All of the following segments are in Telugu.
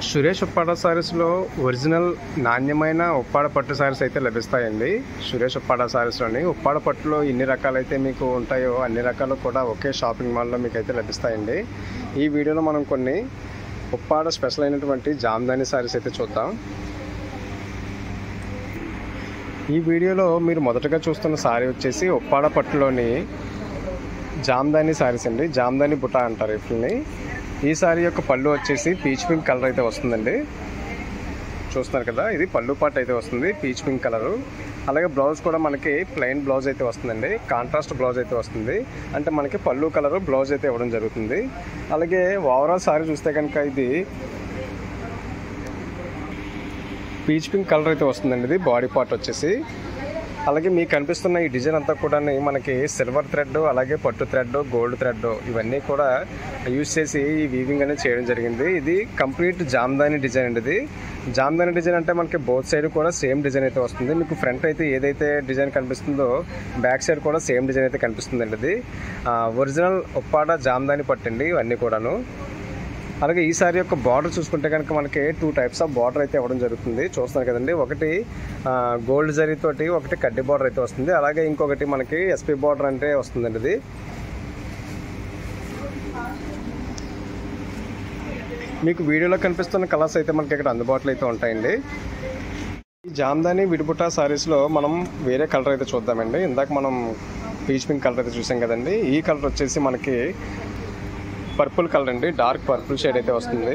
సురేష్ ఉప్పాడ సారీస్లో ఒరిజినల్ నాణ్యమైన ఉప్పాడ పట్టు సారీస్ అయితే లభిస్తాయండి. సురేష్ ఉప్పాడ సారీస్లోని ఉప్పాడ పట్టులో ఎన్ని రకాలైతే మీకు ఉంటాయో అన్ని రకాలు కూడా ఒకే షాపింగ్ మాల్లో మీకు అయితే లభిస్తాయండి. ఈ వీడియోలో మనం కొన్ని ఉప్పాడ స్పెషల్ అయినటువంటి జామ్దాని సారీస్ అయితే చూద్దాం. ఈ వీడియోలో మీరు మొదటగా చూస్తున్న సారీ వచ్చేసి ఉప్పాడ పట్టులోని జామ్దాని సారీస్ అండి. జామ్దాని బుటా అంటారు వీటిని. ఈ సారీ యొక్క పళ్ళు వచ్చేసి పీచ్ పింక్ కలర్ అయితే వస్తుందండి. చూస్తున్నారు కదా, ఇది పళ్ళు పార్ట్ అయితే వస్తుంది పీచ్ పింక్ కలరు. అలాగే బ్లౌజ్ కూడా మనకి ప్లెయిన్ బ్లౌజ్ అయితే వస్తుందండి. కాంట్రాస్ట్ బ్లౌజ్ అయితే వస్తుంది, అంటే మనకి పళ్ళు కలరు బ్లౌజ్ అయితే ఇవ్వడం జరుగుతుంది. అలాగే ఓవరాల్ సారీ చూస్తే కనుక ఇది పీచ్ పింక్ కలర్ అయితే వస్తుందండి. ఇది బాడీ పార్ట్ వచ్చేసి. అలాగే మీకు కనిపిస్తున్న ఈ డిజైన్ అంతా కూడా మనకి సిల్వర్ థ్రెడ్, అలాగే పట్టు థ్రెడ్, గోల్డ్ థ్రెడ్ ఇవన్నీ కూడా యూజ్ చేసి ఈ వీవింగ్ అనేది చేయడం జరిగింది. ఇది కంప్లీట్ జామ్దాని డిజైన్ అండి. ఇది జామ్దాని డిజైన్ అంటే మనకి బోత్ సైడ్ కూడా సేమ్ డిజైన్ అయితే వస్తుంది. మీకు ఫ్రంట్ అయితే ఏదైతే డిజైన్ కనిపిస్తుందో బ్యాక్ సైడ్ కూడా సేమ్ డిజైన్ అయితే కనిపిస్తుందండి. ఇది ఒరిజినల్ ఉప్పాడ జామ్దాని పట్టండి ఇవన్నీ కూడాను. అలాగే ఈ సారీ యొక్క బార్డర్ చూసుకుంటే కనుక మనకి 2 టైప్స్ ఆఫ్ బార్డర్ అయితే ఇవ్వడం జరుగుతుంది. చూస్తున్నారు కదండి, ఒకటి గోల్డ్ జరీతోటి, ఒకటి కడ్డీ బార్డర్ అయితే వస్తుంది. అలాగే ఇంకొకటి మనకి ఎస్పీ బార్డర్ అంటే వస్తుందండి. ఇది మీకు వీడియోలో కనిపిస్తున్న కలర్స్ అయితే మనకి ఇక్కడ అందుబాటులో అయితే ఉంటాయండి. ఈ జామ్దాని విడిబుటా సారీస్లో మనం వేరే కలర్ అయితే చూద్దామండి. ఇందాక మనం పీచ్ పింక్ కలర్ అయితే చూసాం కదండి. ఈ కలర్ వచ్చేసి మనకి పర్పుల్ కలర్ అండి. డార్క్ పర్పుల్ షేడ్ అయితే వస్తుంది.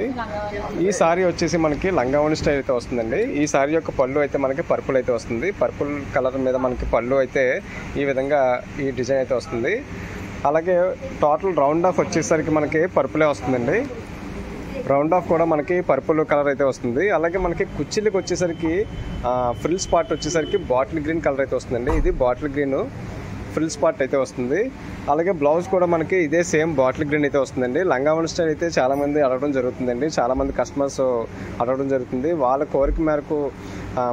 ఈ సారీ వచ్చేసి మనకి లంగావోణి స్టైల్ అయితే వస్తుందండి. ఈ సారీ యొక్క పళ్ళు అయితే మనకి పర్పుల్ అయితే వస్తుంది. పర్పుల్ కలర్ మీద మనకి పళ్ళు అయితే ఈ విధంగా ఈ డిజైన్ అయితే వస్తుంది. అలాగే టోటల్ రౌండ్ ఆఫ్ వచ్చేసరికి మనకి పర్పులే వస్తుందండి. రౌండ్ ఆఫ్ కూడా మనకి పర్పుల్ కలర్ అయితే వస్తుంది. అలాగే మనకి కుర్చీలకు వచ్చేసరికి ఫ్రిల్ స్పాట్ వచ్చేసరికి బాటిల్ గ్రీన్ కలర్ అయితే వస్తుందండి. ఇది బాటిల్ గ్రీన్ ఫ్రిల్ స్పాట్ అయితే వస్తుంది. అలాగే బ్లౌజ్ కూడా మనకి ఇదే సేమ్ బాటిల్ గ్రీన్ అయితే వస్తుందండి. లంగావోణి స్టైల్ అయితే చాలామంది అడగడం జరుగుతుందండి. చాలామంది కస్టమర్స్ అడగడం జరుగుతుంది. వాళ్ళ కోరిక మేరకు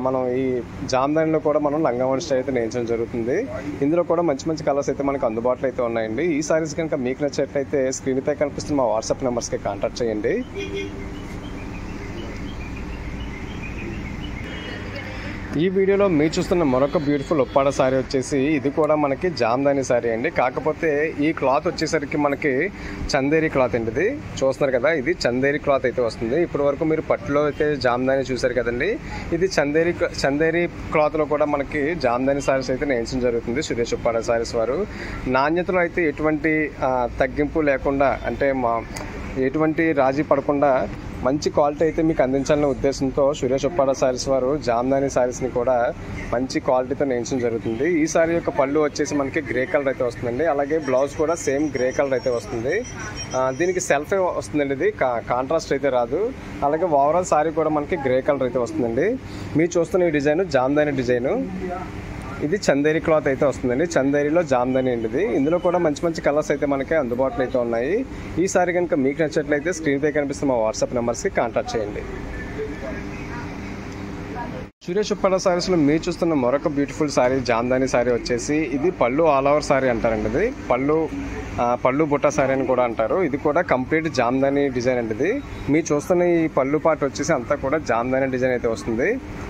మనం ఈ జామ్దానిలో కూడా మనం లంగావోణి స్టైల్ అయితే నేర్చడం జరుగుతుంది. ఇందులో కూడా మంచి మంచి కలర్స్ అయితే మనకు అందుబాటులో అయితే ఉన్నాయండి. ఈ సారీస్ కనుక మీకు నచ్చినట్లయితే స్క్రీన్పై కనిపిస్తున్న మా వాట్సాప్ నెంబర్స్కి కాంటాక్ట్ చేయండి. ఈ వీడియోలో మీరు చూస్తున్న మరొక బ్యూటిఫుల్ ఉప్పాడ సారీ వచ్చేసి ఇది కూడా మనకి జామ్దాని సారీ అండి. కాకపోతే ఈ క్లాత్ వచ్చేసరికి మనకి చందేరి క్లాత్ అండి. ఇది చూస్తున్నారు కదా, ఇది చందేరి క్లాత్ అయితే వస్తుంది. ఇప్పటి వరకు మీరు పట్టులో అయితే జామ్దాని చూసారు కదండి. ఇది చందేరి క్లాత్లో కూడా మనకి జామ్దాని సారీస్ అయితే నేర్చడం జరుగుతుంది సురేష్ ఉప్పాడ సారీస్ వారు. నాణ్యతలో అయితే ఎటువంటి తగ్గింపు లేకుండా, అంటే ఎటువంటి రాజీ పడకుండా మంచి క్వాలిటీ అయితే మీకు అందించాలనే ఉద్దేశంతో సురేష్ ఉప్పాడ సారీస్ వారు జామ్దాని సారీస్ని కూడా మంచి క్వాలిటీతో నేర్చడం జరుగుతుంది. ఈ సారీ యొక్క పళ్ళు వచ్చేసి మనకి గ్రే కలర్ అయితే వస్తుందండి. అలాగే బ్లౌజ్ కూడా సేమ్ గ్రే కలర్ అయితే వస్తుంది. దీనికి సెల్ఫ్ వస్తుందండి. ఇది కాంట్రాస్ట్ అయితే రాదు. అలాగే ఓవరాల్ సారీ కూడా మనకి గ్రే కలర్ అయితే వస్తుందండి. మీరు చూస్తున్న ఈ డిజైన్ జామ్దాని డిజైను. ఇది చందేరి క్లాత్ అయితే వస్తుందండి. చందేరిలో జామ్దాని అండి ఇది. ఇందులో కూడా మంచి మంచి కలర్స్ అయితే మనకి అందుబాటులో అయితే ఉన్నాయి. ఈ సారీ కనుక మీకు నచ్చినట్లయితే స్క్రీన్పై కనిపిస్తున్న మా వాట్సాప్ నెంబర్స్కి కాంటాక్ట్ చేయండి. సురేష్ ఉప్పాడ సారీస్లో మీరు చూస్తున్న మరొక బ్యూటిఫుల్ సారీ జామ్దాని సారీ వచ్చేసి ఇది పళ్ళు ఆల్ ఓవర్ సారీ అంటారండి. ఇది పళ్ళు బుట్ట సారీ అని కూడా అంటారు. ఇది కూడా కంప్లీట్ జామ్దాని డిజైన్ అండి. ఇది మీరు చూస్తున్న ఈ పళ్ళు పార్ట్ వచ్చేసి అంతా కూడా జామ్దాని డిజైన్ అయితే వస్తుంది.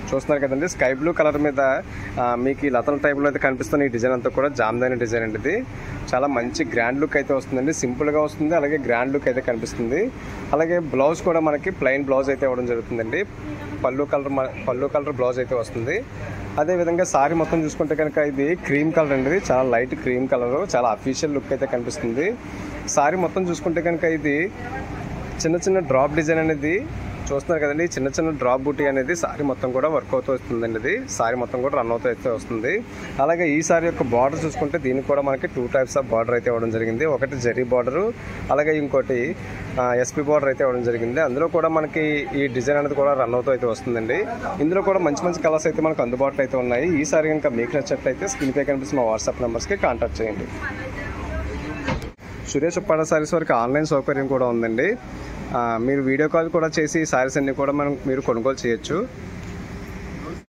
చూస్తున్నారు కదండి, స్కై బ్లూ కలర్ మీద మీకు ఈ లతల టైప్లో అయితే కనిపిస్తున్న ఈ డిజైన్ అంతా కూడా జామ్దాని డిజైన్ అండి. ఇది చాలా మంచి గ్రాండ్ లుక్ అయితే వస్తుందండి. సింపుల్గా వస్తుంది, అలాగే గ్రాండ్ లుక్ అయితే కనిపిస్తుంది. అలాగే బ్లౌజ్ కూడా మనకి ప్లెయిన్ బ్లౌజ్ అయితే ఇవ్వడం జరుగుతుందండి. పళ్ళు కలర్ బ్లౌజ్ అయితే వస్తుంది. అదేవిధంగా సారీ మొత్తం చూసుకుంటే కనుక ఇది క్రీమ్ కలర్ అండి. చాలా లైట్ క్రీమ్ కలర్, చాలా అఫీషియల్ లుక్ అయితే కనిపిస్తుంది. సారీ మొత్తం చూసుకుంటే కనుక ఇది చిన్న చిన్న డ్రాప్ డిజైన్ అనేది చూస్తున్నారు కదండి. చిన్న చిన్న డ్రాప్ బూటీ అనేది సారీ మొత్తం కూడా వర్క్ అవుతూ వస్తుందండి. ఇది సారీ మొత్తం కూడా రన్ అవుతూ అయితే వస్తుంది. అలాగే ఈ సారీ యొక్క బార్డర్ చూసుకుంటే దీనికి కూడా మనకి 2 టైప్స్ ఆఫ్ బార్డర్ అయితే ఇవ్వడం జరిగింది. ఒకటి జరీ బార్డరు, అలాగే ఇంకోటి ఎస్పీ బార్డర్ అయితే ఇవ్వడం జరిగింది. అందులో కూడా మనకి ఈ డిజైన్ అనేది కూడా రన్ అవుతూ అయితే వస్తుందండి. ఇందులో కూడా మంచి మంచి కలర్స్ అయితే మనకు అందుబాటులో అయితే ఉన్నాయి. ఈ సారీ కనుక మీకు నచ్చినట్లయితే స్క్రీన్పై కనిపిస్తున్న మా వాట్సాప్ నెంబర్స్కి కాంటాక్ట్ చేయండి. సురేష్ ఉప్పాడ సారీస్ వారికి ఆన్లైన్ సౌకర్యం కూడా ఉందండి. మీరు వీడియో కాల్ కూడా చేసి సారీస్ అన్ని కూడా మీరు కొనుగోలు చేయొచ్చు.